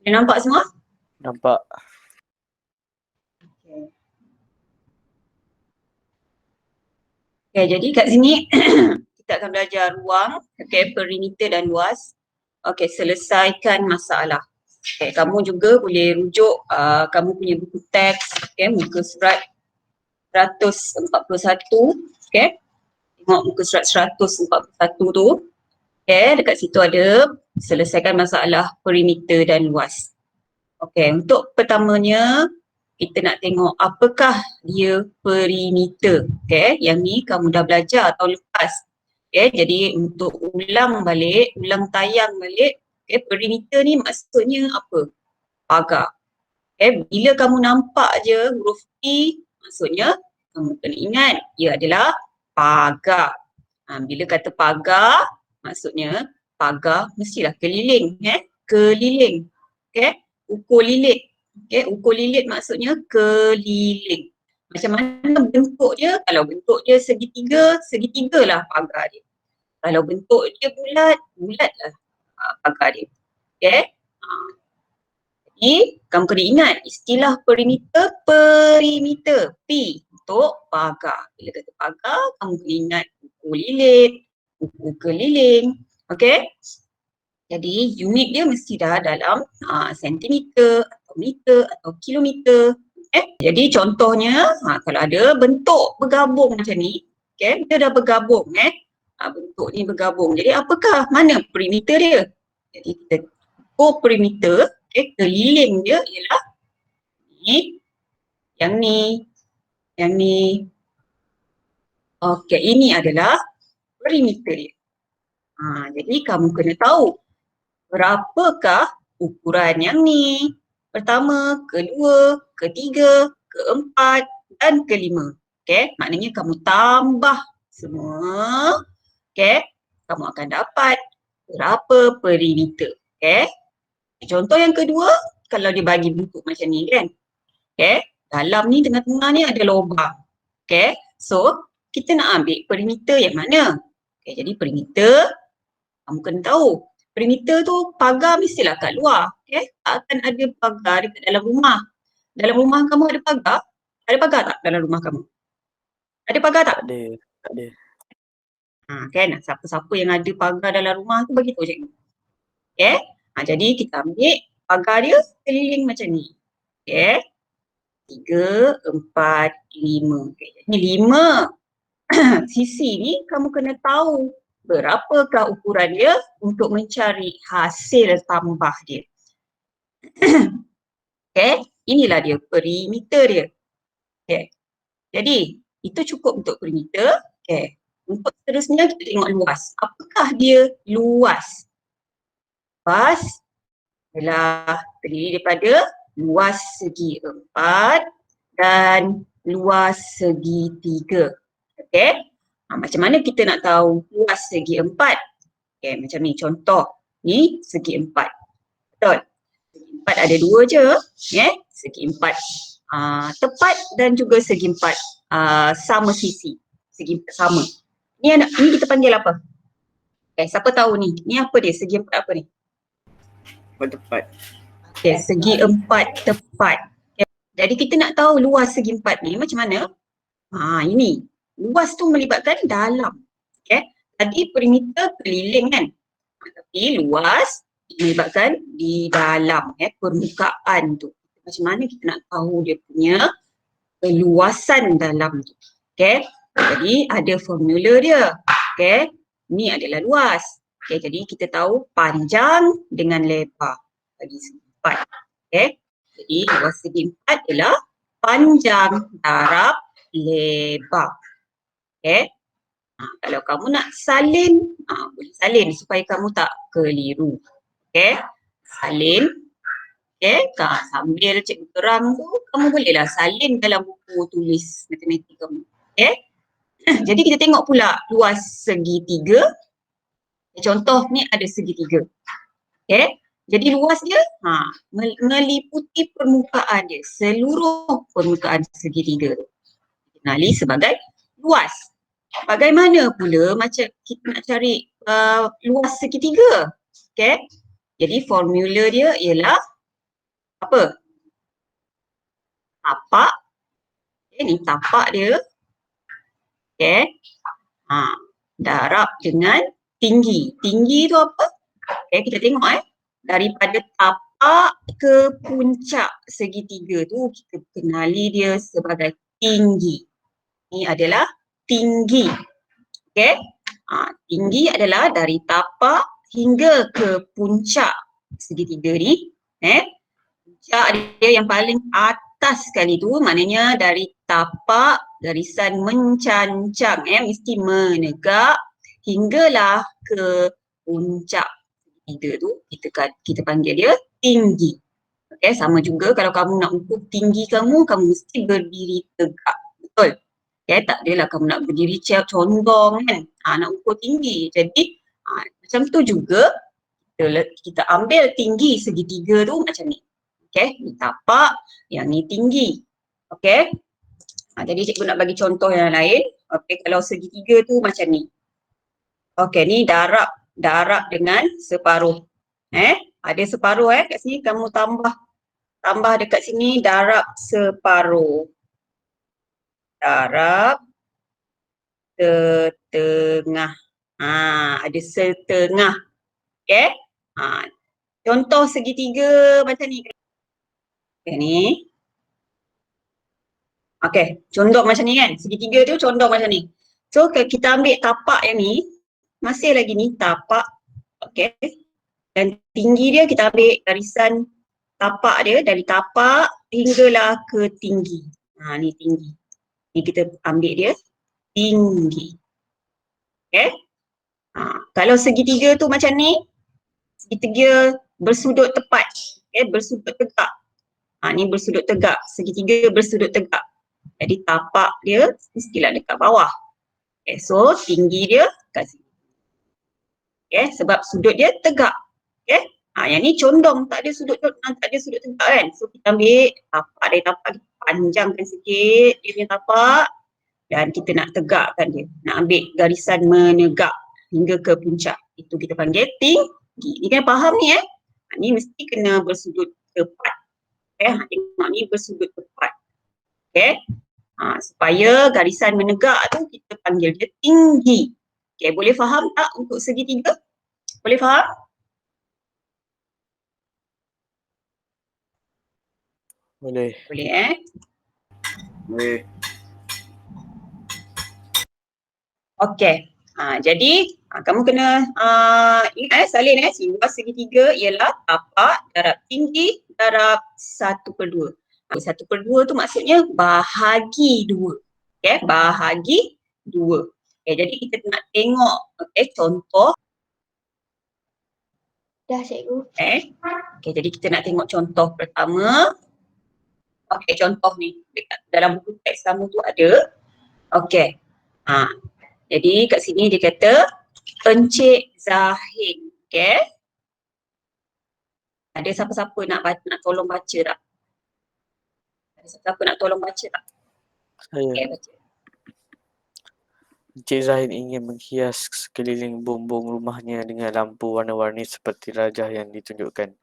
Nampak semua? Nampak. Okay, jadi kat sini kita akan belajar ruang, perimeter dan luas. Selesaikan masalah. Kamu juga boleh rujuk kamu punya buku teks, muka surat 141, tengok muka surat 141 tu. Dekat situ ada selesaikan masalah perimeter dan luas. Untuk pertamanya kita nak tengok apakah dia perimeter. Yang ni kamu dah belajar tahun lepas. Jadi untuk ulang tayang balik, perimeter ni maksudnya apa? Pagar. Bila kamu nampak je huruf P, maksudnya kamu kena ingat ia adalah pagar. Bila kata pagar, maksudnya pagar mestilah keliling. Keliling. Ukur lilit. Ukur lilit maksudnya keliling. Macam mana bentuk dia? Kalau bentuk dia segitiga, segitiga lah pagar dia. Kalau bentuk dia bulat, bulat lah pagar dia. Jadi kamu kena ingat istilah perimeter, P untuk pagar. Bila kata pagar, kamu kena ingat ukur lilit, ukur keliling. Jadi unit dia mesti dah dalam sentimeter atau meter atau kilometer. Jadi contohnya kalau ada bentuk bergabung macam ni, dia dah bergabung. Bentuk ni bergabung. Jadi apakah mana perimeter dia? Jadi kita ukur perimeter, keliling dia ialah ni, yang ni, yang ni. Ini adalah perimeter dia. Jadi kamu kena tahu berapakah ukuran yang ni? Pertama, kedua, ketiga, keempat dan kelima. Maknanya kamu tambah semua. Kamu akan dapat berapa perimeter. Contoh yang kedua, kalau dia bagi bentuk macam ni kan. Dalam ni tengah-tengah ni ada lubang. So kita nak ambil perimeter yang mana? Jadi perimeter kamu kena tahu. Perimeter tu pagar mestilah kat luar. Akan ada pagar dekat dalam rumah. Dalam rumah kamu ada pagar? Ada pagar tak dalam rumah kamu? Ada pagar tak? Ada. Siapa-siapa yang ada pagar dalam rumah tu bagi tahu cikgu. Jadi kita ambil pagar dia keliling macam ni. 3, 4, 5. Jadi 5 sisi ni kamu kena tahu berapakah ukuran dia untuk mencari hasil tambah dia. Inilah dia perimeter dia. Jadi itu cukup untuk perimeter. Untuk seterusnya kita tengok luas. Apakah dia luas? Luas adalah terdiri daripada luas segi 4 dan luas segi 3. Macam mana kita nak tahu luas segi 4? Macam ni contoh. Ni segi 4. Betul? Segi 4 ada 2 je. Segi 4 tepat dan juga segi 4 sama sisi. Segi 4 sama. Ni kita panggil apa? Siapa tahu ni? Ni apa dia? Segi 4 apa ni? Tepat. Segi 4 tepat. Jadi kita nak tahu luas segi 4 ni macam mana? Ini. Luas tu melibatkan dalam. Tadi perimeter keliling kan? Tapi luas melibatkan di dalam, permukaan tu. Macam mana kita nak tahu dia punya keluasan dalam tu. Jadi ada formula dia. Ni adalah luas. Jadi kita tahu panjang dengan lebar bagi segi 4. Jadi luas segi 4 adalah panjang darab lebar. Kalau kamu nak salin, boleh salin supaya kamu tak keliru. Salin. Sambil cikgu terang tu, kamu bolehlah salin dalam buku tulis matematik kamu. Jadi kita tengok pula luas segi 3. Contoh ni ada segi 3. Jadi luas dia meliputi permukaan dia, seluruh permukaan segi 3 tu. Kenali sebagai luas. Bagaimana pula macam kita nak cari luas segi 3? Jadi formula dia ialah apa? Tapak. Okay, ni tapak dia. Okay. Darab dengan tinggi. Tinggi tu apa? Okay, kita tengok daripada tapak ke puncak segitiga tu kita kenali dia sebagai tinggi. Ini adalah tinggi. Okay. Tinggi adalah dari tapak hingga ke puncak segitiga ni. Puncak dia yang paling atas sekali tu maknanya dari tapak garisan mencancang mesti menegak hinggalah ke puncak segitiga tu kita panggil dia tinggi. Okay, sama juga kalau kamu nak ukur tinggi kamu mesti berdiri tegak. Betul? Okay, tak adalah kamu nak berdiri condong kan. Nak ukur tinggi. Jadi macam tu juga kita ambil tinggi segitiga tu macam ni. Okay, ni tapak, yang ni tinggi. Okay. Jadi cikgu nak bagi contoh yang lain. Okay, kalau segitiga tu macam ni. Okay, ni darab dengan separuh. Ada separuh kat sini kamu tambah dekat sini darab separuh. Darab setengah. Ada setengah. Okay. Contoh segitiga macam ni. Okay, ni. Okay, condong macam ni kan. Segitiga tu condong macam ni. So, kita ambil tapak yang ni. Masih lagi ni tapak. Okay. Dan tinggi dia kita ambil garisan tapak dia. Dari tapak hinggalah ke tinggi. Ni tinggi. Ni kita ambil dia tinggi. Okay. Kalau segitiga tu macam ni. Segitiga bersudut tepat. Okay, bersudut tegak. Ni bersudut tegak. Segitiga bersudut tegak. Jadi tapak dia mestilah dekat bawah. Okay, so tinggi dia kat sini. Okay, sebab sudut dia tegak. Okay. Yang ni condong, tak ada sudut tegak kan. So kita ambil tapak dari tapak, kita panjangkan sikit dia punya tapak dan kita nak tegakkan dia. Nak ambil garisan menegak hingga ke puncak. Itu kita panggil tinggi. Ni kena faham ni Ni mesti kena bersudut tepat. Tengok ni bersudut tepat. Okay. Supaya garisan menegak tu kita panggil dia tinggi. Okay, boleh faham tak untuk segitiga? Boleh faham? Boleh. Boleh Boleh. Okay. Jadi kamu kena ingat salin luas segitiga ialah tapak darab tinggi darab 1/2. 1/2 tu maksudnya bahagi 2. Okay, bahagi 2. Okay, jadi kita nak tengok contoh. Dah cikgu. Okay, jadi kita nak tengok contoh pertama. Okay, contoh ni dekat dalam buku teks kamu tu ada. Okay. Jadi kat sini dia kata Encik Zahid. Okay. Ada siapa-siapa nak tolong baca tak? Ada siapa-siapa nak tolong baca tak? Saya. Okay, baca. Encik Zahid ingin menghias sekeliling bumbung rumahnya dengan lampu warna-warni seperti rajah yang ditunjukkan.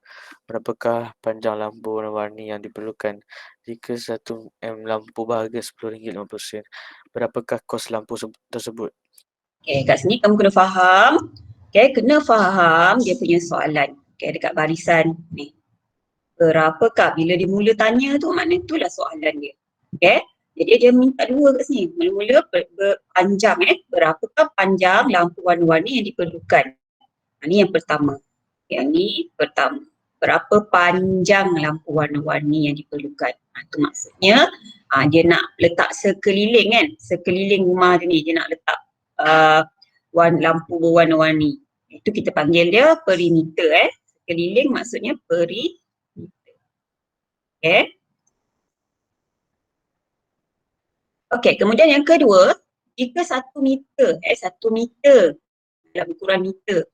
Berapakah panjang lampu warna-warni yang diperlukan? Jika 1 lampu berharga RM10.50, berapakah kos lampu tersebut? Okay, kat sini kamu kena faham. Okay, kena faham dia punya soalan. Okay, dekat barisan ni. Berapakah? Bila dia mula tanya tu, maknanya itulah soalan dia. Okay. Jadi dia minta dua kat sini. Mula-mula panjang berapakah panjang lampu warna-warni yang diperlukan? Ini yang pertama. Yang ni pertama. Berapa panjang lampu warna-warni yang diperlukan? Itu maksudnya dia nak letak sekeliling kan. Sekeliling rumah dia ni dia nak letak lampu berwarna-warni. Itu kita panggil dia perimeter Sekeliling maksudnya perimeter. Okay. Okey, kemudian yang kedua, jika 1 meter, 1 meter dalam ukuran meter,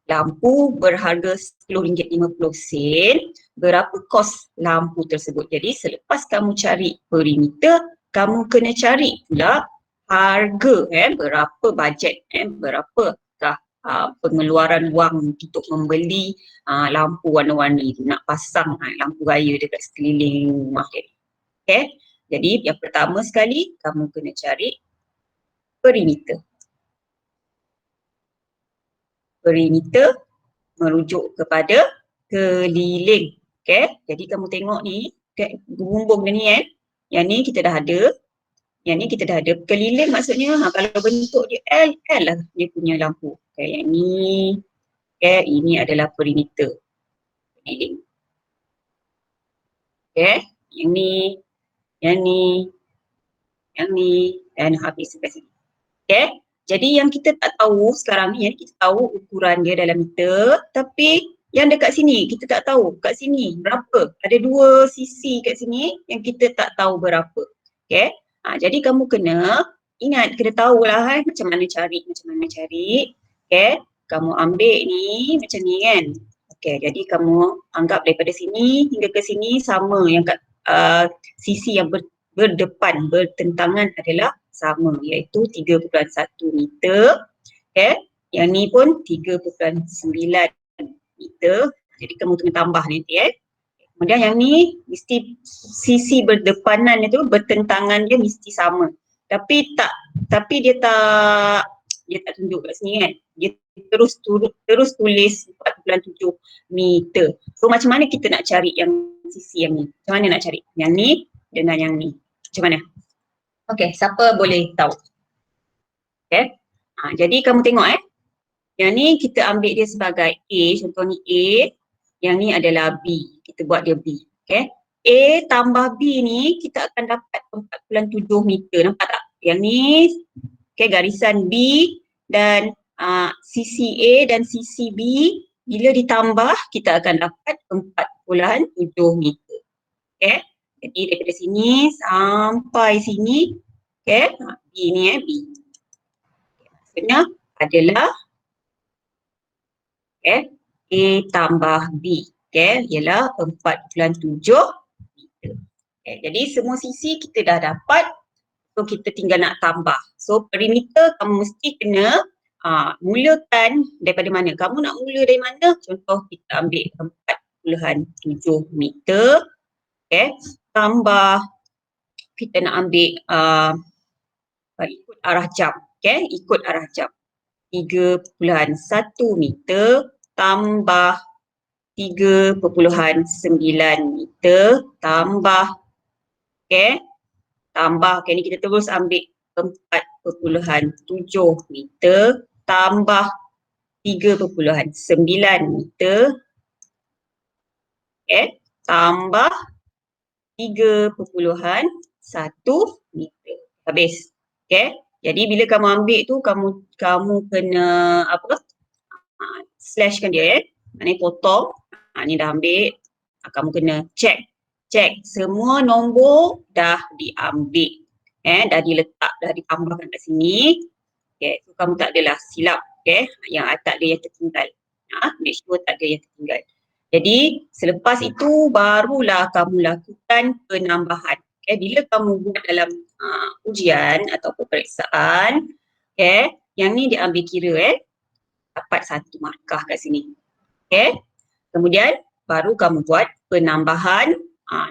lampu berharga RM10.50, berapa kos lampu tersebut? Jadi selepas kamu cari perimeter, kamu kena cari pula harga, berapa bajet, berapakah pengeluaran wang untuk membeli lampu warna-warni tu, nak pasang lampu raya dekat sekeliling rumah dia. Okay, jadi yang pertama sekali kamu kena cari perimeter. Perimeter merujuk kepada keliling. Okay, jadi kamu tengok ni, bumbung dia ni kan, yang ni kita dah ada, yang ni kita dah ada. Keliling maksudnya kalau bentuk dia L, L lah dia punya lampu. Okay, yang ni, okay, ini adalah perimeter keliling. Okay, yang ni, yang ni, yang ni, dan habis sampai sini. Okay, jadi yang kita tak tahu sekarang ni, kita tahu ukuran dia dalam meter, tapi yang dekat sini kita tak tahu, kat sini berapa. Ada 2 sisi kat sini yang kita tak tahu berapa. Okay, jadi kamu kena ingat, kena tahulah macam mana cari. Okay, kamu ambil ni macam ni kan. Okay, jadi kamu anggap daripada sini hingga ke sini sama, yang kat sisi yang berdepan, bertentangan adalah sama, iaitu 3.1 meter. Okay, yang ni pun 3.9 meter. Jadi kamu kena tambah nanti Kemudian yang ni mesti sisi berdepanan itu, bertentangan dia mesti sama. Tapi dia tak tunjuk kat sini kan. Dia terus tulis 4.7 meter. So macam mana kita nak cari yang sisi yang ni? Macam mana nak cari? Yang ni dengan yang ni. Macam mana? Okay, siapa boleh tahu? Okay. Jadi kamu tengok yang ni kita ambil dia sebagai A, contoh ni A. Yang ni adalah B. Kita buat dia B. Okay. A tambah B ni kita akan dapat 4.7 meter. Nampak tak? Yang ni okay, garisan B dan sisi A dan sisi B bila ditambah kita akan dapat 4.7 meter. Okay. Jadi daripada sini sampai sini, okay, B ni B. Maksudnya adalah okay, A tambah B, okay, ialah 4.7 meter. Okay, jadi semua sisi kita dah dapat, so kita tinggal nak tambah. So perimeter kamu mesti kena mulakan daripada mana? Kamu nak mula dari mana? Contoh kita ambil 4.7 meter, okay, tambah kita nak ambil ikut arah jam, okay, ikut arah jam. 3.1 meter tambah 3.9 meter tambah, okay, ni kita terus ambil 4.7 meter tambah 3.9 meter, okay, tambah 3.1 meter. Habis. Okay. Jadi bila kamu ambil tu, kamu kena slashkan dia maknanya potong. Ni dah ambil. Kamu kena check semua nombor dah diambil. Dah diletak, dah ditambahkan kat sini. Okay. So kamu tak adalah silap. Okay. Yang tak ada yang tertinggal. Make sure tak ada yang tertinggal. Jadi selepas itu barulah kamu lakukan penambahan. Okay. Bila kamu buat dalam ujian atau peperiksaan, okay, yang ni diambil kira dapat 1 markah kat sini. Okay. Kemudian baru kamu buat penambahan,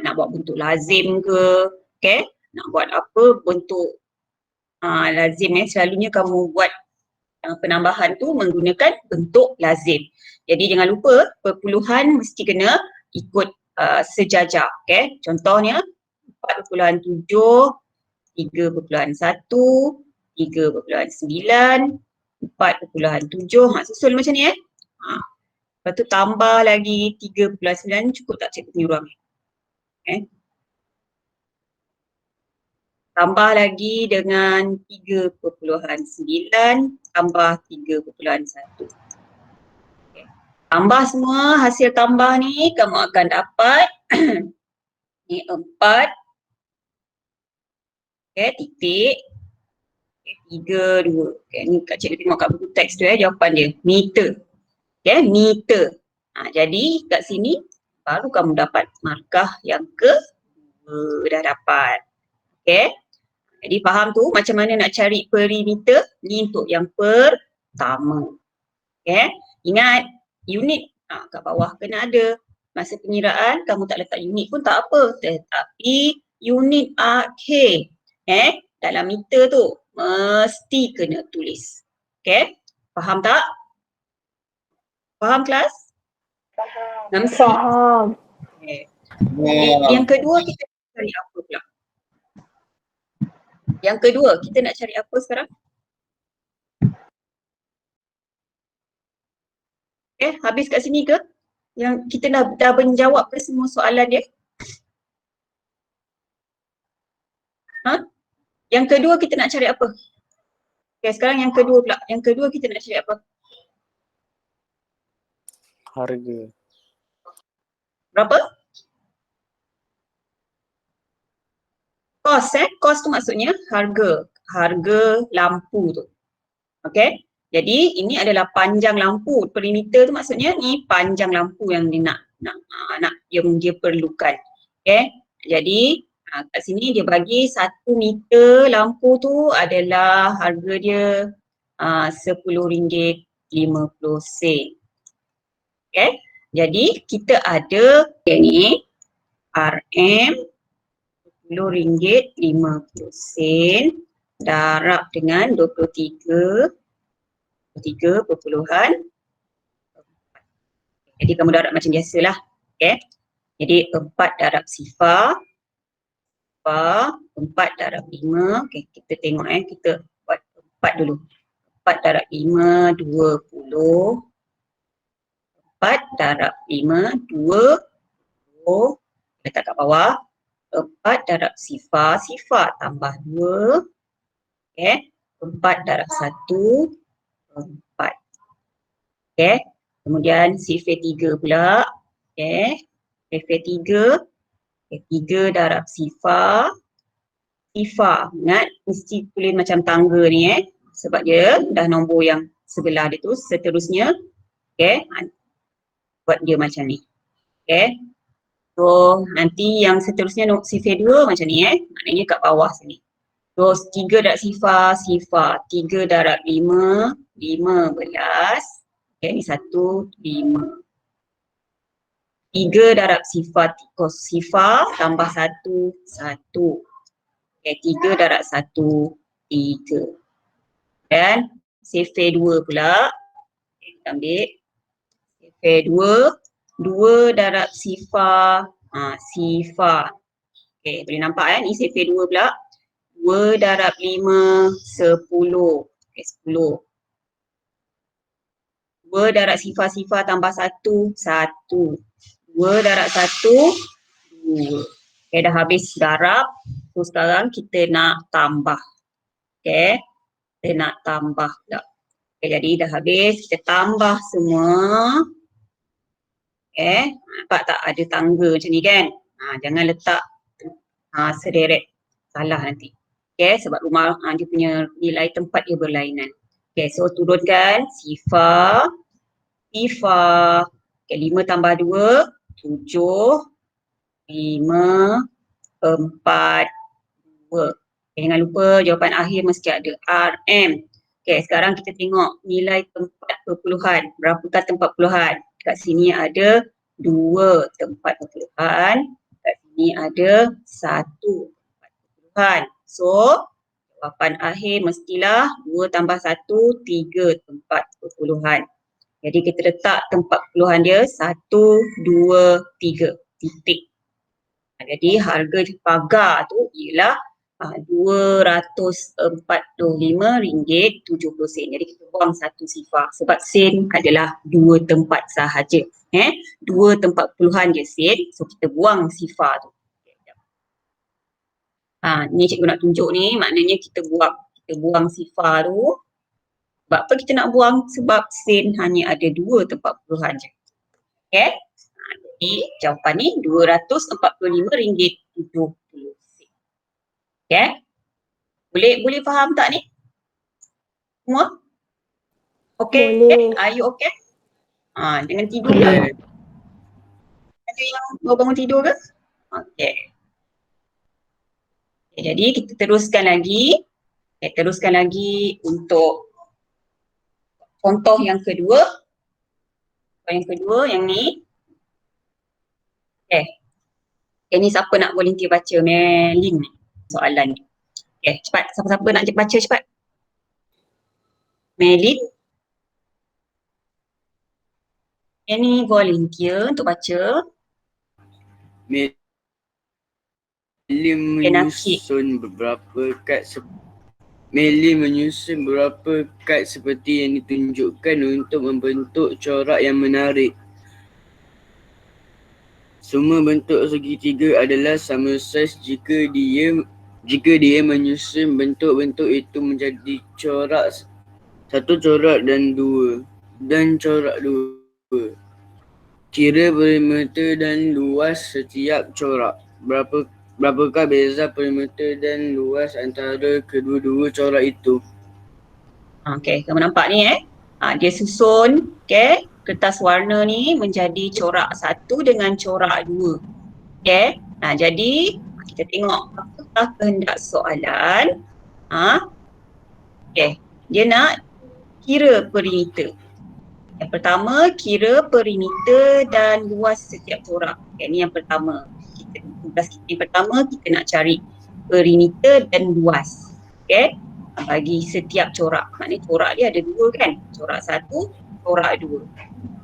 nak buat bentuk lazim ke, okay, nak buat apa bentuk lazim selalunya kamu buat penambahan tu menggunakan bentuk lazim. Jadi jangan lupa perpuluhan mesti kena ikut sejajar. Okay. Contohnya 4.7, 3.1, 3.9, 4.7. Susul macam ni Lepas tu tambah lagi 3.9, cukup tak cikgu punya ruang? Tambah lagi dengan 3.9 tambah 3.1. Okay. Tambah semua hasil tambah ni kamu akan dapat ni 4. Okay, titik. Okay, 3, 2. Okay, ni Kak Cikgu tengok kat buku teks tu jawapan dia. Meter. Okay, meter. Jadi kat sini baru kamu dapat markah yang kedua dah dapat. Okay. Jadi faham tu macam mana nak cari perimeter? Ni untuk yang pertama. Okay. Ingat unit kat bawah kena ada. Masa pengiraan kamu tak letak unit pun tak apa. Tetapi unit akhir dalam meter tu mesti kena tulis. Okay. Faham tak? Faham kelas? Faham. 6C. Faham. Okay. Yang kedua kita cari apa pula? Yang kedua kita nak cari apa sekarang? Habis kat sini ke? Yang kita dah menjawab ke semua soalan dia? Yang kedua kita nak cari apa? Okay, sekarang yang kedua pula. Yang kedua kita nak cari apa? Harga. Berapa? Kos Kos tu maksudnya harga. Harga lampu tu. Okay. Jadi ini adalah panjang lampu. Perimeter tu maksudnya ni panjang lampu yang dia nak yang dia perlukan. Okay. Jadi kat sini dia bagi 1 meter lampu tu adalah harga dia RM10.50. Okay. Jadi kita ada yang ni RM RM10.50 darab dengan 23 perpuluhan. Jadi kamu darab macam biasalah. Okay. Jadi 4 darab sifar. 4 darab 5. Okay, kita tengok kita buat 4 dulu. 4 darab 5, 20. 4 darab 5, 20. Letak kat bawah. 4 darab sifar tambah 2. Okay. 4 darab 1. 4. Okay. Kemudian sifar 3 pula. Okay. Sifar 3. Okay. 3 darab sifar. Ingat mesti tulis macam tangga ni sebab dia dah nombor yang sebelah dia tu. Seterusnya okay, buat dia macam ni. Okay. So nanti yang seterusnya sifar 2 macam ni maknanya kat bawah sini. Terus 3 darab sifar. 3 darab 5, 15. Okay, ni 1, 5. 3 darab sifar tambah 1, 1. Okay, 3 darab 1, 3. Dan sifar 2 pula. Okay, kita ambil. Sifar 2. 2 darab sifar. Sifar. Okay, boleh nampak ni sifar 2 pula. 2 darab 5, 10. Okay, 10. 2 darab sifar tambah 1, 1. 2 darab 1, 2. Okay, dah habis darab. So sekarang kita nak tambah. Okay, kita nak tambah pula. Okay, jadi dah habis. Kita tambah semua. Okay, nampak tak ada tangga macam ni kan? Jangan letak sederet. Salah nanti. Okay, sebab rumah dia punya nilai tempat dia berlainan. Okay, so turunkan sifar. Okay, 5 tambah 2, 7. 5, 4, 2. Okay, jangan lupa jawapan akhir mesti ada RM. Okay, sekarang kita tengok nilai tempat perpuluhan. Berapakah tempat perpuluhan? Kat sini ada 2 tempat perpuluhan. Kat sini ada 1 tempat perpuluhan. So, jawapan akhir mestilah 2 tambah 1, 3 tempat perpuluhan. Jadi kita letak tempat perpuluhan dia 1, 2, 3 titik. Jadi harga pagar tu ialah RM245.70. Jadi kita buang 1 sifar sebab sen adalah 2 tempat sahaja. 2 tempat perpuluhan je sen. So kita buang sifar tu. Ni cikgu nak tunjuk ni maknanya kita buang sifar tu. Sebab apa kita nak buang? Sebab sen hanya ada 2 tempat perpuluhan je. Okay. Jadi jawapan ni RM245.70. Okay. Boleh faham tak ni? Semua? Okay. Boleh. Are you okay? Jangan tidur ke? Ada yang baru bangun tidur ke? Okay. Jadi kita teruskan lagi. Untuk contoh yang kedua. Yang kedua, yang ni. Okay. Ini siapa nak volunteer baca? Melin ni soalan ni. Okay, cepat. Siapa-siapa nak baca cepat? Melin. Ini volunteer untuk baca. Melin menyusun beberapa kad seperti yang ditunjukkan untuk membentuk corak yang menarik. Semua bentuk segitiga adalah sama saiz jika dia menyusun bentuk-bentuk itu menjadi corak satu, corak dan corak dua. Kira perimeter dan luas setiap corak. Berapakah beza perimeter dan luas antara kedua-dua corak itu? Okay, kamu nampak ni dia susun kertas warna ni menjadi corak satu dengan corak dua. Okay, jadi kita tengok apakah kehendak soalan. Okay, dia nak kira perimeter. Yang pertama, kira perimeter dan luas setiap corak. Okay, ni yang pertama. Yang pertama kita nak cari perimeter dan luas. Okay, bagi setiap corak. Maknanya corak dia ada dua kan? Corak satu, corak dua.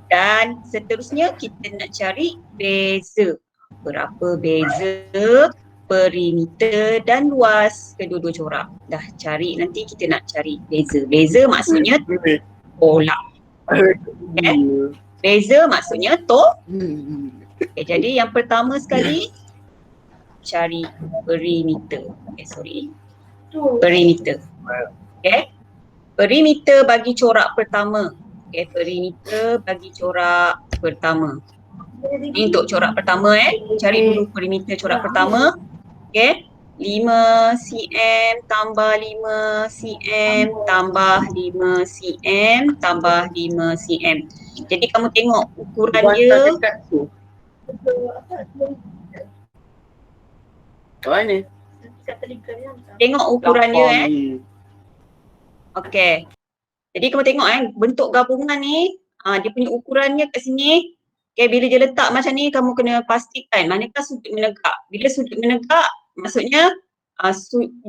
Dan seterusnya kita nak cari beza. Berapa beza perimeter dan luas kedua-dua corak. Dah cari, nanti kita nak cari beza. Beza maksudnya tolak. Okay? Beza maksudnya okay, jadi yang pertama sekali cari perimeter. Perimeter. Okay. Perimeter bagi corak pertama. Okay, perimeter bagi corak pertama. Ini untuk corak pertama cari dulu perimeter corak pertama. Okay. 5 cm tambah 5 cm tambah 5 cm tambah 5 cm. Jadi kamu tengok ukuran dia. Kat mana? Tengok ukuran dia Okey. Jadi kamu tengok bentuk gabungan ni, dia punya ukurannya kat sini. Okay, bila dia letak macam ni kamu kena pastikan manakah sudut menegak. Bila sudut menegak maksudnya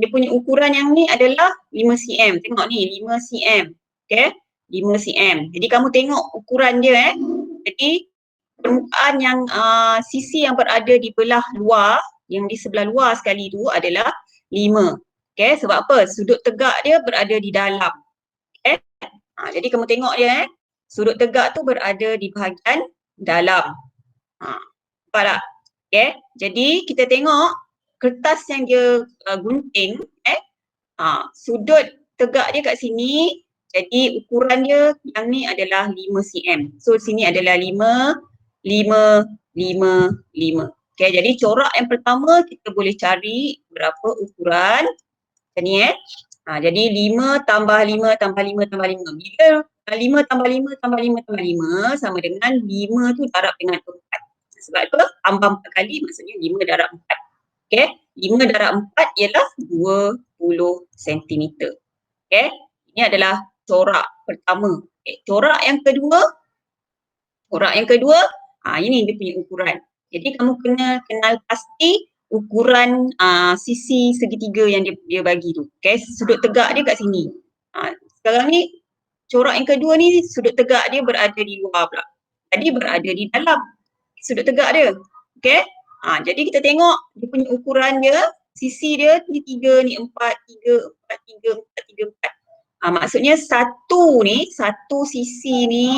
dia punya ukuran yang ni adalah 5 cm. Tengok ni 5 cm. Okay, 5 cm. Jadi kamu tengok ukuran dia Jadi permukaan yang sisi yang berada di belah luar, yang di sebelah luar sekali tu adalah 5. Okay, sebab apa? Sudut tegak dia berada di dalam. Okay, jadi kamu tengok dia sudut tegak tu berada di bahagian dalam. Nampak tak? Okay, jadi kita tengok kertas yang dia gunting, sudut tegak dia kat sini, jadi ukuran dia yang ni adalah 5 cm. So sini adalah 5, 5, 5, 5. Okay, jadi corak yang pertama kita boleh cari berapa ukuran macam ni jadi 5 tambah 5 tambah 5 tambah 5. Bila 5 tambah 5 tambah 5 tambah 5 sama dengan 5 tu darab dengan 4. Sebab apa? Tambah 4 kali maksudnya 5 darab 4. Okay, 5 darab 4 ialah 20 cm. Okay, ini adalah corak pertama. Okay, corak yang kedua, ini dia punya ukuran. Jadi kamu kena kenal pasti ukuran sisi segitiga yang dia bagi tu. Okay, sudut tegak dia kat sini. Sekarang ni corak yang kedua ni sudut tegak dia berada di luar pula. Tadi berada di dalam sudut tegak dia. Okay, jadi kita tengok dia punya ukuran dia, sisi dia ni 3, ni 4, 3, 4, 3, 4, 3, 4. Maksudnya satu sisi ni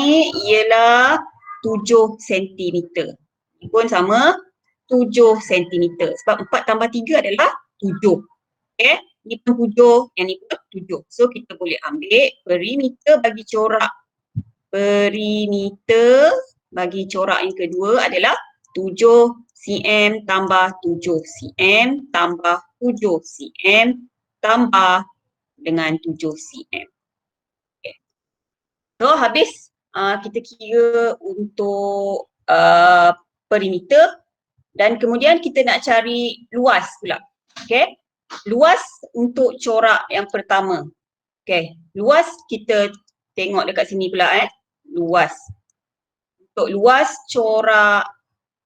ialah 7 cm. Ini pun sama 7 cm. Sebab 4 tambah 3 adalah 7. Okay, ni pun 7, yang ni pun 7. So kita boleh ambil perimeter bagi corak. Perimeter bagi corak yang kedua adalah 7 cm tambah 7 cm tambah 7 cm tambah dengan 7 cm. Okay. So habis kita kira untuk perimeter dan kemudian kita nak cari luas pula. Okay, luas untuk corak yang pertama. Okay, luas kita tengok dekat sini pula luas. Untuk luas corak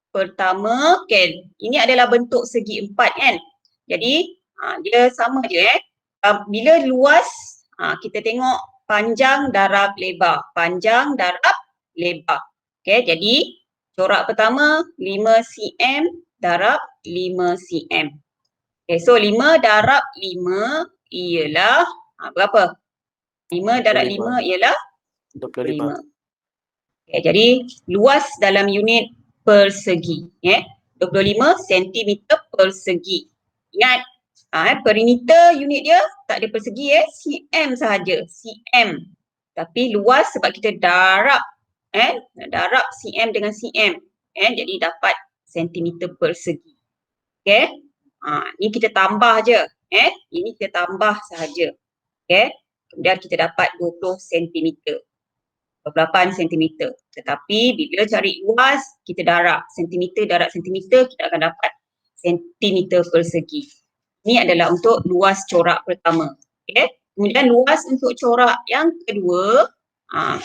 pertama, okay, ini adalah bentuk segi empat kan. Jadi dia sama je bila luas kita tengok panjang darab lebar, panjang darab lebar. Okay, jadi corak pertama 5 cm darab 5 cm. Okay, so 5 darab 5 ialah berapa? 5 darab 5 ialah 25. Okay, jadi luas dalam unit persegi. 25 cm persegi. Ingat, perimeter unit dia tak ada persegi cm sahaja. Cm. Tapi luas sebab kita darab. Darab cm dengan cm. Jadi dapat cm persegi. Okay. Ni kita tambah je. Ini kita tambah sahaja. Okay. Kemudian kita dapat 20 cm. 28 cm. Tetapi bila cari luas, kita darab sentimeter darab sentimeter, kita akan dapat sentimeter persegi. Ini adalah untuk luas corak pertama. Okay. Kemudian luas untuk corak yang kedua,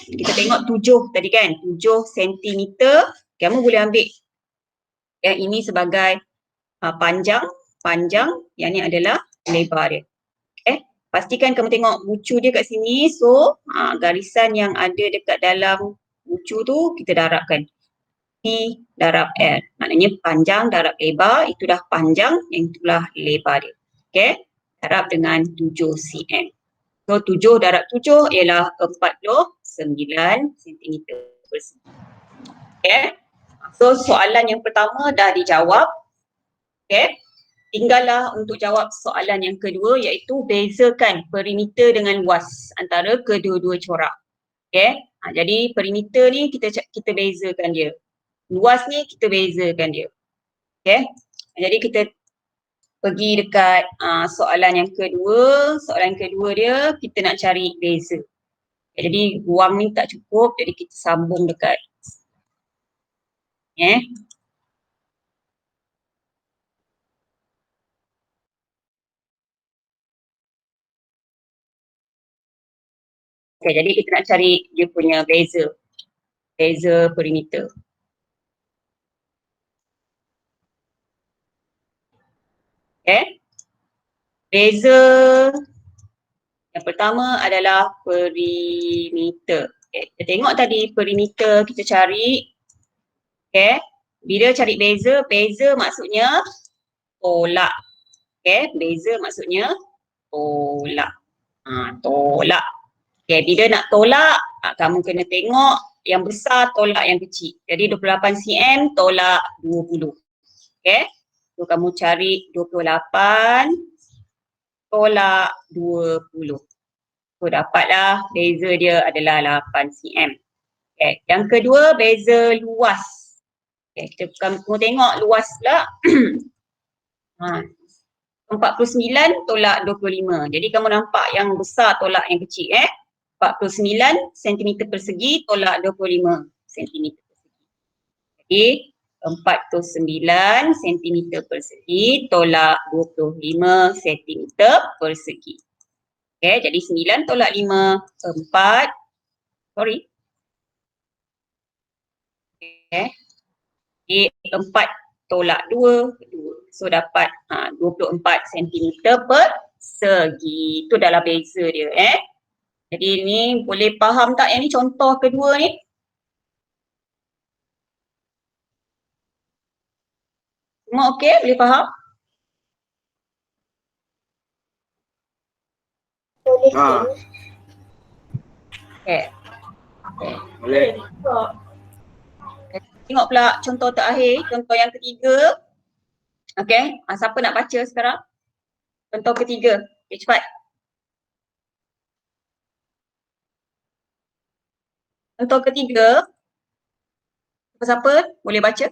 kita tengok 7 tadi kan, 7 cm. Kamu boleh ambil yang ini sebagai panjang, yang ni adalah lebar dia. Okay. Pastikan kamu tengok bucu dia kat sini. So, garisan yang ada dekat dalam bucu tu kita darabkan. P darab L. Maknanya panjang darab lebar, itu dah panjang, yang itulah lebar dia. Okay. Darab dengan 7 cm. So, 7 darab 7 ialah 49 cm persegi. Okay. So, soalan yang pertama dah dijawab. Okay. Tinggallah untuk jawab soalan yang kedua, iaitu bezakan perimeter dengan luas antara kedua-dua corak. Okay. Jadi perimeter ni kita bezakan dia. Luas ni kita bezakan dia. Okay. Jadi kita pergi dekat soalan yang kedua. Soalan kedua dia kita nak cari beza. Okay, jadi ruang ni tak cukup, jadi kita sambung dekat. Okay, jadi kita nak cari dia punya beza perimeter. Okay. Beza yang pertama adalah perimeter. Okay. Kita tengok tadi perimeter kita cari. Okay. Bila cari beza maksudnya tolak. Okay. Beza maksudnya tolak. Tolak. Okay. Bila nak tolak, kamu kena tengok yang besar tolak yang kecil. Jadi 28 cm tolak 20. Okay. So kamu cari 28 tolak 20. So dapatlah beza dia adalah 8 cm. Okay. Yang kedua beza luas. Okay. Kamu tengok luas pula. 49 tolak 25. Jadi kamu nampak yang besar tolak yang kecil 49 cm persegi tolak 25 cm persegi. Jadi 49 cm persegi tolak 25 cm persegi. Okay, jadi 9 tolak 5, 4. Sorry. Okay. Jadi 4 tolak 2, 2. So dapat 24 cm persegi. Itu adalah beza dia Jadi ni boleh faham tak yang ni contoh kedua ni? Semua okey? Boleh faham? Boleh Okay. Boleh. Tengok pula contoh terakhir, contoh yang ketiga. Okay, siapa nak baca sekarang? Contoh ketiga. Okay, cepat. Contoh ketiga. Siapa-siapa boleh baca?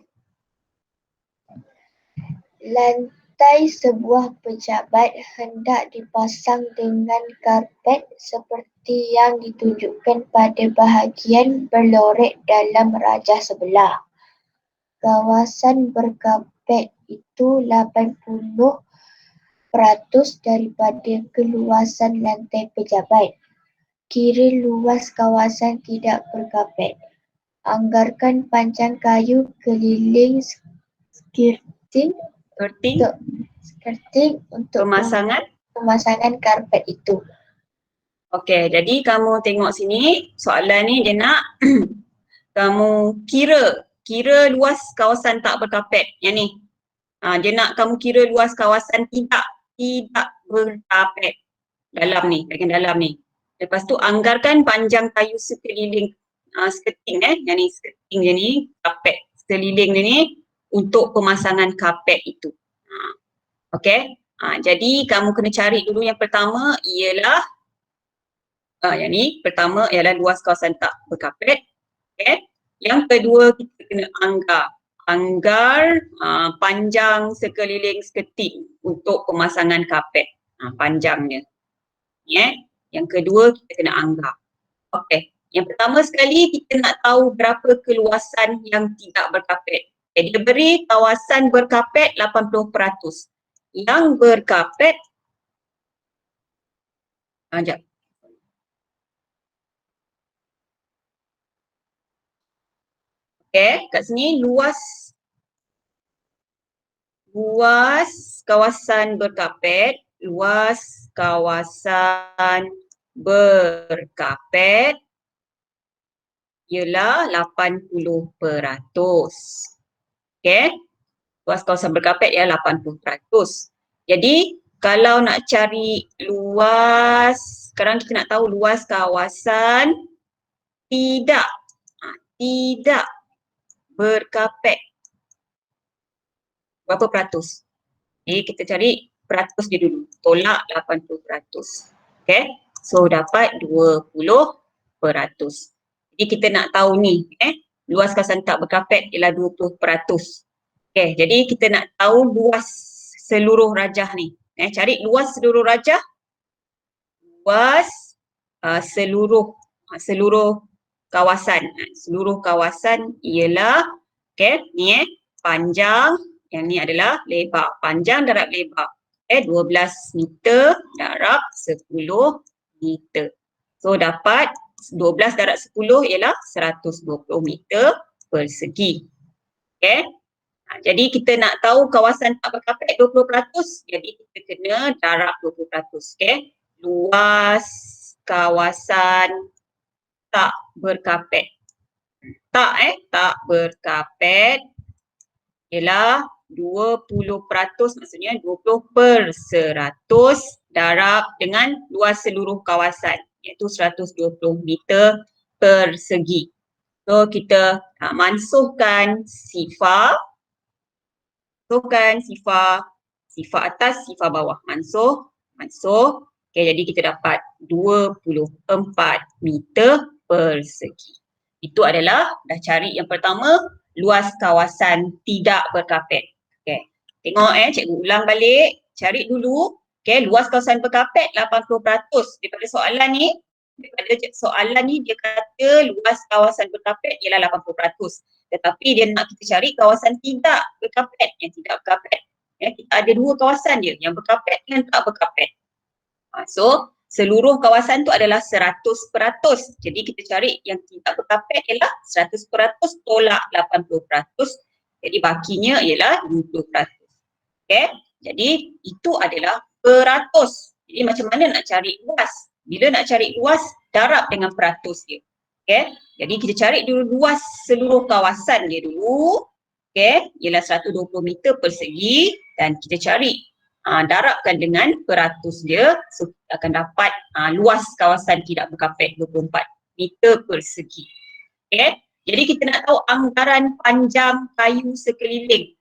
Lantai sebuah pejabat hendak dipasang dengan karpet seperti yang ditunjukkan pada bahagian berlorek dalam rajah sebelah. Kawasan berkarpet itu 80% daripada keluasan lantai pejabat. kira luas kawasan tidak berkapet. Anggarkan panjang kayu keliling skirting untuk pemasangan karpet itu. Okey, jadi kamu tengok sini soalan ni dia nak kamu kira luas kawasan tak berkapet. Yang ni. Dia nak kamu kira luas kawasan tidak berkapet dalam ni, bahagian dalam ni. Lepas tu anggarkan panjang kayu sekeliling skirting yang ni skirting dia ni, kapet sekeliling dia ni untuk pemasangan kapet itu. Okey. Jadi kamu kena cari dulu yang pertama ialah yang ni pertama ialah luas kawasan tak berkapet. Okey. Yang kedua kita kena anggar panjang sekeliling skirting untuk pemasangan kapet. Panjangnya. Yang kedua kita kena anggar. Okey. Yang pertama sekali kita nak tahu berapa keluasan yang tidak berkapet. Dia beri kawasan berkapet 80%. Yang berkapet sekejap. Okey, kat sini luas kawasan berkapet, ialah 80%. Okey. Luas kawasan berkapet ialah 80%. Jadi kalau nak cari luas, sekarang kita nak tahu luas kawasan tidak berkapet. Berapa peratus? Jadi kita cari peratus dia dulu. Tolak 80%. Okey. So dapat 20%. Jadi kita nak tahu ni, luas kawasan tak berkapet ialah 20%. Okey, jadi kita nak tahu luas seluruh rajah ni. Cari luas seluruh rajah. Luas seluruh kawasan. Seluruh kawasan ialah ni panjang, yang ni adalah lebar. Panjang darab lebar. 12 meter darab 10 meter. So dapat 12 darab 10 ialah 120 meter persegi. Okey. Jadi kita nak tahu kawasan tak berkapet 20%. Jadi kita kena darab 20%. Okey. Luas kawasan tak berkapet. Tak berkapet ialah 20%, maksudnya 20% darab dengan luas seluruh kawasan, iaitu 120 meter persegi. So kita mansuhkan sifar atas, sifar bawah. Mansuh. Okey, jadi kita dapat 24 meter persegi. Itu adalah dah cari yang pertama, luas kawasan tidak berkapet. Okey. Tengok cikgu ulang balik. Cari dulu luas kawasan berkapet 80%. Daripada soalan ni dia kata luas kawasan berkapet ialah 80%. Tetapi dia nak kita cari kawasan tidak berkapet. Yang tidak berkapet, kita ada dua kawasan je, yang berkapet dan tak berkapet. So seluruh kawasan tu adalah 100%. Jadi kita cari yang tidak berkapet ialah 100% tolak 80%. Jadi bakinya ialah 20%. Okey. Jadi itu adalah peratus. Jadi macam mana nak cari luas? Bila nak cari luas, darab dengan peratus dia. Okey. Jadi kita cari dulu luas seluruh kawasan dia dulu. Okey, ialah 120 meter persegi dan kita cari darabkan dengan peratus dia, so kita akan dapat luas kawasan tidak berkapet 24 meter persegi. Okey. Jadi kita nak tahu anggaran panjang kayu sekeliling.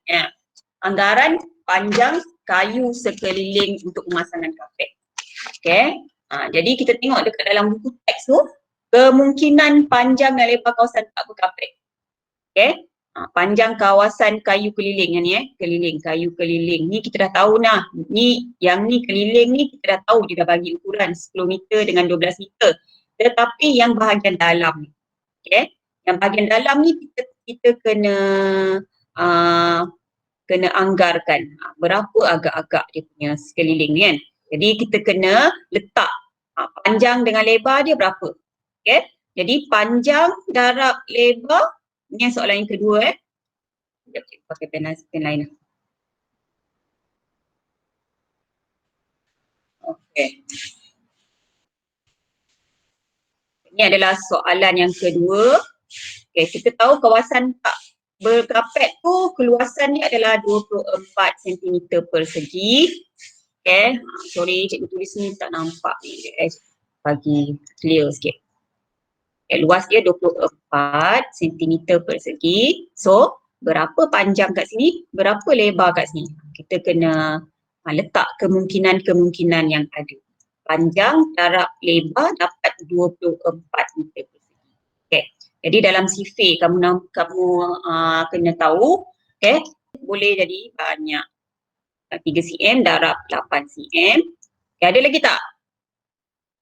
Anggaran panjang kayu sekeliling untuk pemasangan kapet. Okey. Jadi kita tengok dekat dalam buku teks tu, kemungkinan panjang dan lebar kawasan tak berkapet. Okey. Panjang kawasan kayu keliling ni keliling, kayu keliling. Ni kita dah tahu nah. Yang ni keliling ni kita dah tahu dia dah bagi ukuran 10 meter dengan 12 meter. Tetapi yang bahagian dalam ni. Okey. Yang bahagian dalam ni kita kena anggarkan berapa agak-agak dia punya sekeliling ni kan. Jadi kita kena letak Panjang dengan lebar dia berapa? Okay. Jadi panjang darab lebar, ni soalan yang kedua Sekejap, cikgu pakai pen lain. Okay. Ini adalah soalan yang kedua. Okay, kita tahu kawasan tak berkapet tu keluasannya adalah 24 cm persegi. Okay, sorry cikgu tulis ni tak nampak ni. Bagi clear sikit. Okay, luas dia 24 cm persegi. So, berapa panjang kat sini, berapa lebar kat sini. Kita kena letak kemungkinan-kemungkinan yang ada. Panjang darab lebar dapat 24 meter persegi. Okay. Jadi dalam sifir kamu kena tahu, okay, boleh jadi banyak. 3 cm darab 8 cm. Okay, ada lagi tak?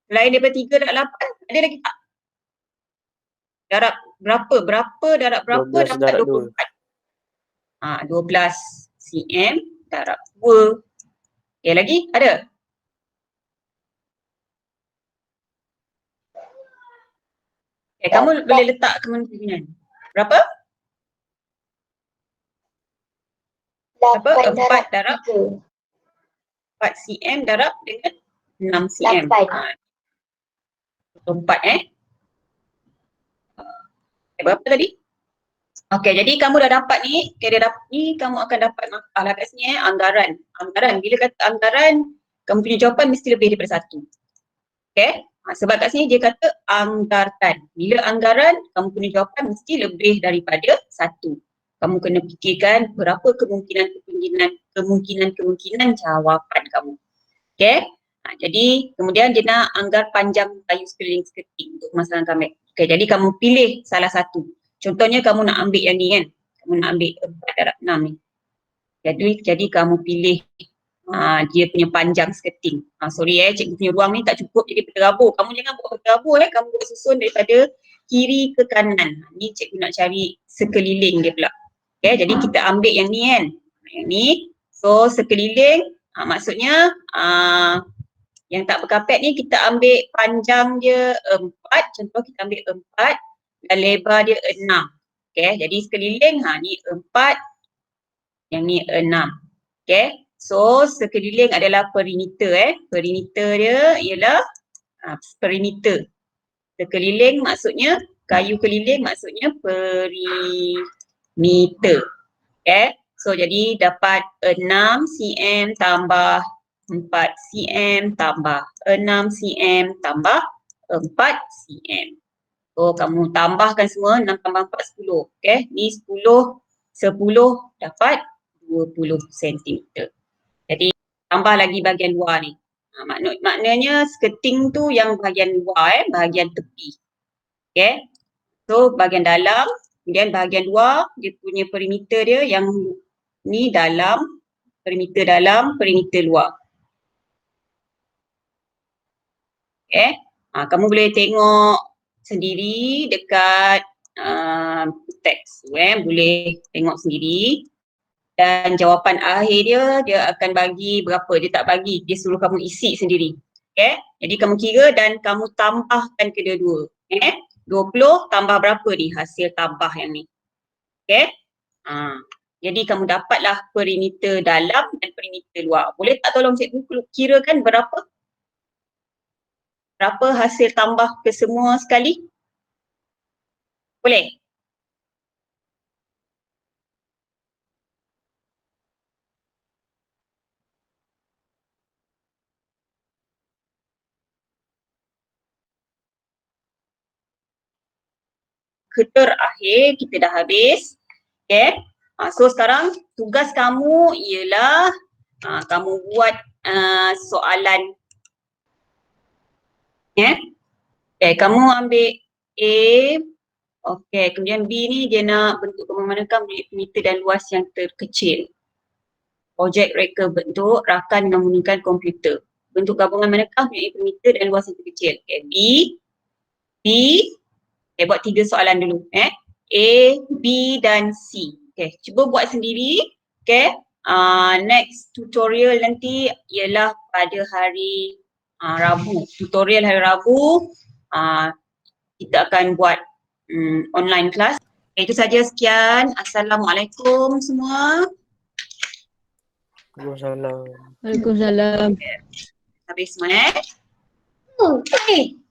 Selain daripada 3 darab 8, ada lagi tak? Darab berapa? Berapa darab berapa 12 dapat darab 24? 12 cm darab 2. Okay, lagi? Ada? Okay, kamu boleh letak kemungkinan. Berapa? Berapa? 4 darab 4 cm darab dengan 6 cm. 4 berapa tadi? Okey, jadi kamu dah dapat ni, ni kamu akan dapat masalah kat sini anggaran. Anggaran, bila kata anggaran, kamu punya jawapan mesti lebih daripada 1. Okey? Sebab kat sini dia kata anggarkan. Bila anggaran, kamu punya jawapan mesti lebih daripada 1. Kamu kena fikirkan berapa kemungkinan jawapan kamu. Okey? Jadi kemudian dia nak anggar panjang kayu sekeliling skirting untuk pemasangan kamet. Okey, jadi kamu pilih salah satu. Contohnya kamu nak ambil yang ni kan. Kamu nak ambil 4 darab 6 ni. Jadi kamu pilih dia punya panjang skirting. Sorry cikgu punya ruang ni tak cukup jadi berterabur. Kamu jangan buat berterabur kamu buat susun daripada kiri ke kanan. Ni cikgu nak cari sekeliling dia pula. Okay, jadi kita ambil yang ni kan. Yang ni. So sekeliling maksudnya yang tak berkapet ni kita ambil panjang dia 4. Contoh kita ambil 4 dan lebar dia 6. Okay, jadi sekeliling ni 4. Yang ni 6. Okay. So, sekeliling adalah perimeter Perimeter dia ialah perimeter. Sekeliling maksudnya, kayu keliling maksudnya perimeter. Okay. So, jadi dapat 6 cm tambah 4 cm tambah 6 cm tambah 4 cm. So, kamu tambahkan semua 6 tambah 4, 10. Okay. Ni 10 dapat 20 cm. Jadi tambah lagi bahagian luar ni. Maknanya skirting tu yang bahagian luar bahagian tepi. Okay. So bahagian dalam, kemudian bahagian luar dia punya perimeter dia yang ni dalam, perimeter dalam, perimeter luar. Okay. Kamu boleh tengok sendiri dekat teks tu boleh tengok sendiri. Dan jawapan akhir dia akan bagi berapa, dia tak bagi, dia suruh kamu isi sendiri. Okay, jadi kamu kira dan kamu tambahkan kedua-dua. 20 tambah berapa ni hasil tambah yang ni. Okay, jadi kamu dapatlah perimeter dalam dan perimeter luar. Boleh tak tolong cikgu kirakan berapa hasil tambah ke semua sekali? Boleh? Terakhir kita dah habis. Okay. So sekarang tugas kamu ialah kamu buat soalan. Okay, kamu ambil A. Okay, kemudian B ni dia nak bentuk kemamanakan perimeter dan luas yang terkecil. Projek reka bentuk rakan dengan menggunakan komputer. Bentuk gabungan manakah perimeter dan luas yang terkecil? Okay, B. Okay, buat 3 soalan dulu. A, B dan C. Okay, cuba buat sendiri. Okay, next tutorial nanti ialah pada hari Rabu, tutorial hari Rabu. Kita akan buat online class. Okay, itu saja, sekian. Assalamualaikum semua. Waalaikumsalam. Waalaikumsalam. Habis semua Okay.